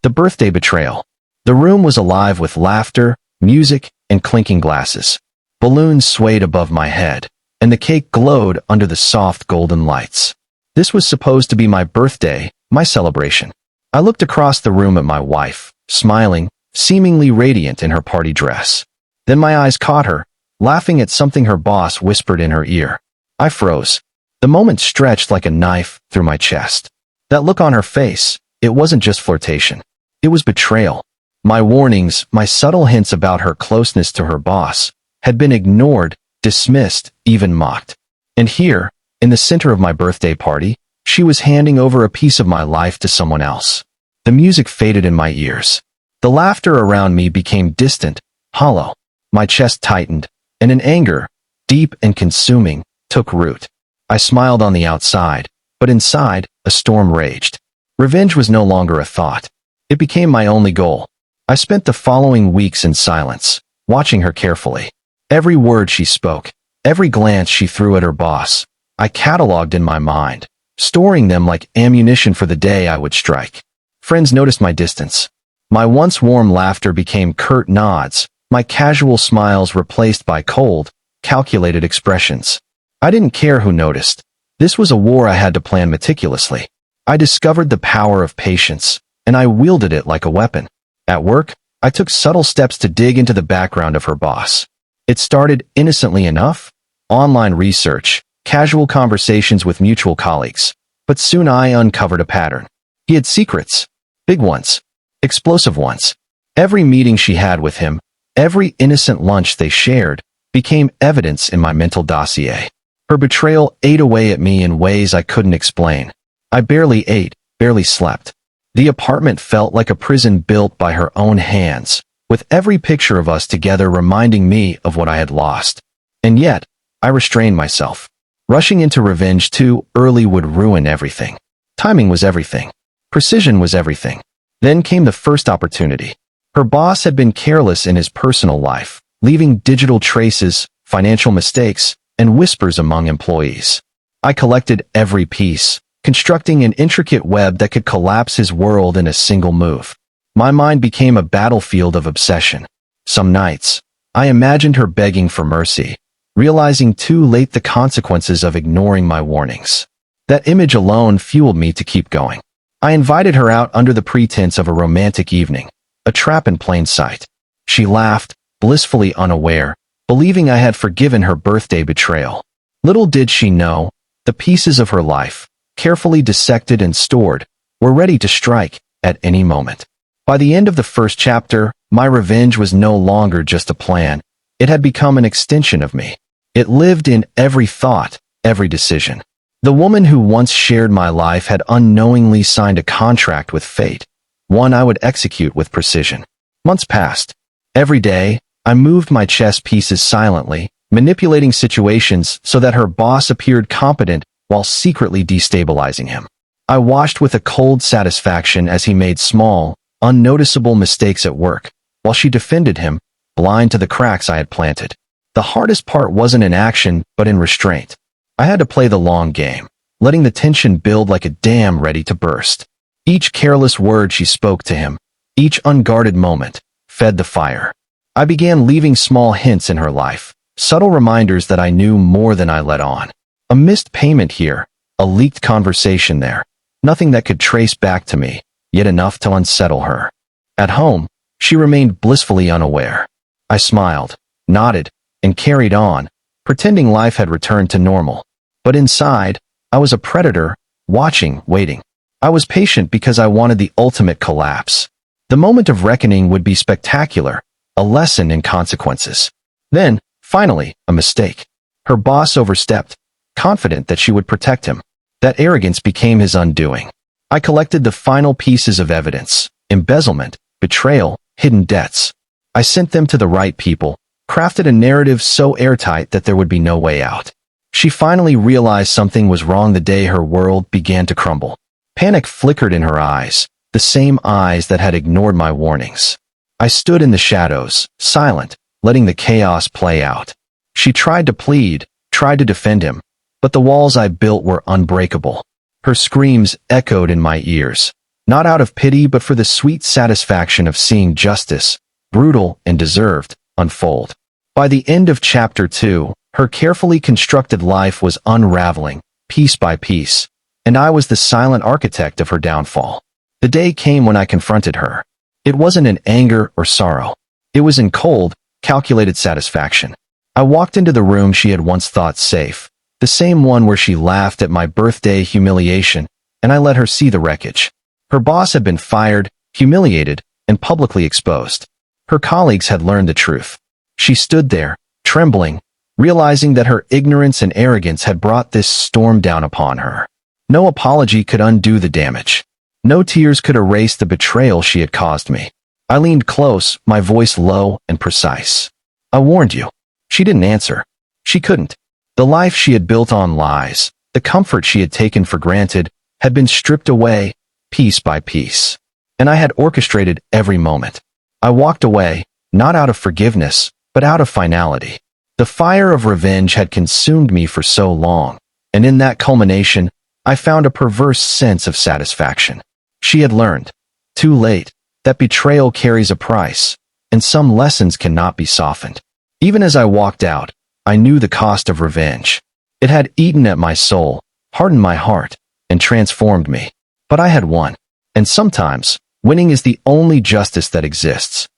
The birthday betrayal. The room was alive with laughter, music, and clinking glasses. Balloons swayed above my head, and the cake glowed under the soft golden lights. This was supposed to be my birthday, my celebration. I looked across the room at my wife, smiling, seemingly radiant in her party dress. Then my eyes caught her, laughing at something her boss whispered in her ear. I froze. The moment stretched like a knife through my chest. That look on her face, it wasn't just flirtation. It was betrayal. My warnings, my subtle hints about her closeness to her boss, had been ignored, dismissed, even mocked. And here, in the center of my birthday party, she was handing over a piece of my life to someone else. The music faded in my ears. The laughter around me became distant, hollow. My chest tightened, and an anger, deep and consuming, took root. I smiled on the outside, but inside, a storm raged. Revenge was no longer a thought. It became my only goal. I spent the following weeks in silence, watching her carefully. Every word she spoke, every glance she threw at her boss, I cataloged in my mind, storing them like ammunition for the day I would strike. Friends noticed my distance. My once warm laughter became curt nods, my casual smiles replaced by cold, calculated expressions. I didn't care who noticed. This was a war I had to plan meticulously. I discovered the power of patience, and I wielded it like a weapon. At work, I took subtle steps to dig into the background of her boss. It started innocently enough, online research, casual conversations with mutual colleagues, but soon I uncovered a pattern. He had secrets, big ones, explosive ones. Every meeting she had with him, every innocent lunch they shared, became evidence in my mental dossier. Her betrayal ate away at me in ways I couldn't explain. I barely ate, barely slept. The apartment felt like a prison built by her own hands, with every picture of us together reminding me of what I had lost. And yet, I restrained myself. Rushing into revenge too early would ruin everything. Timing was everything. Precision was everything. Then came the first opportunity. Her boss had been careless in his personal life, leaving digital traces, financial mistakes, and whispers among employees. I collected every piece, constructing an intricate web that could collapse his world in a single move. My mind became a battlefield of obsession. Some nights, I imagined her begging for mercy, realizing too late the consequences of ignoring my warnings. That image alone fueled me to keep going. I invited her out under the pretense of a romantic evening, a trap in plain sight. She laughed, blissfully unaware, believing I had forgiven her birthday betrayal. Little did she know, the pieces of her life, carefully dissected and stored, were ready to strike at any moment. By the end of the first chapter, my revenge was no longer just a plan. It had become an extension of me. It lived in every thought, every decision. The woman who once shared my life had unknowingly signed a contract with fate, one I would execute with precision. Months passed. Every day, I moved my chess pieces silently, manipulating situations so that her boss appeared competent while secretly destabilizing him. I watched with a cold satisfaction as he made small, unnoticeable mistakes at work, while she defended him, blind to the cracks I had planted. The hardest part wasn't in action, but in restraint. I had to play the long game, letting the tension build like a dam ready to burst. Each careless word she spoke to him, each unguarded moment, fed the fire. I began leaving small hints in her life, subtle reminders that I knew more than I let on. A missed payment here, a leaked conversation there, nothing that could trace back to me, yet enough to unsettle her. At home, she remained blissfully unaware. I smiled, nodded, and carried on, pretending life had returned to normal. But inside, I was a predator, watching, waiting. I was patient because I wanted the ultimate collapse. The moment of reckoning would be spectacular, a lesson in consequences. Then, finally, a mistake. Her boss overstepped, confident that she would protect him. That arrogance became his undoing. I collected the final pieces of evidence: embezzlement, betrayal, hidden debts. I sent them to the right people, crafted a narrative so airtight that there would be no way out. She finally realized something was wrong the day her world began to crumble. Panic flickered in her eyes, the same eyes that had ignored my warnings. I stood in the shadows, silent, letting the chaos play out. She tried to plead, tried to defend him, but the walls I built were unbreakable. Her screams echoed in my ears. not out of pity but for the sweet satisfaction of seeing justice, brutal and deserved, unfold. By the end of Chapter 2, her carefully constructed life was unraveling, piece by piece, and I was the silent architect of her downfall. The day came when I confronted her. It wasn't in anger or sorrow. It was in cold, calculated satisfaction. I walked into the room she had once thought safe, the same one where she laughed at my birthday humiliation, and I let her see the wreckage. Her boss had been fired, humiliated, and publicly exposed. Her colleagues had learned the truth. She stood there, trembling, realizing that her ignorance and arrogance had brought this storm down upon her. No apology could undo the damage. No tears could erase the betrayal she had caused me. I leaned close, my voice low and precise. I warned you. She didn't answer. She couldn't. The life she had built on lies, the comfort she had taken for granted, had been stripped away, piece by piece. And I had orchestrated every moment. I walked away, not out of forgiveness, but out of finality. The fire of revenge had consumed me for so long, and in that culmination, I found a perverse sense of satisfaction. She had learned, too late, that betrayal carries a price, and some lessons cannot be softened. Even as I walked out, I knew the cost of revenge. It had eaten at my soul, hardened my heart, and transformed me. But I had won. And sometimes, winning is the only justice that exists.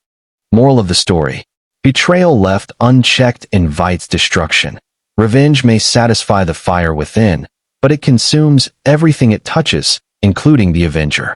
Moral of the story. Betrayal left unchecked invites destruction. Revenge may satisfy the fire within, but it consumes everything it touches, including the avenger.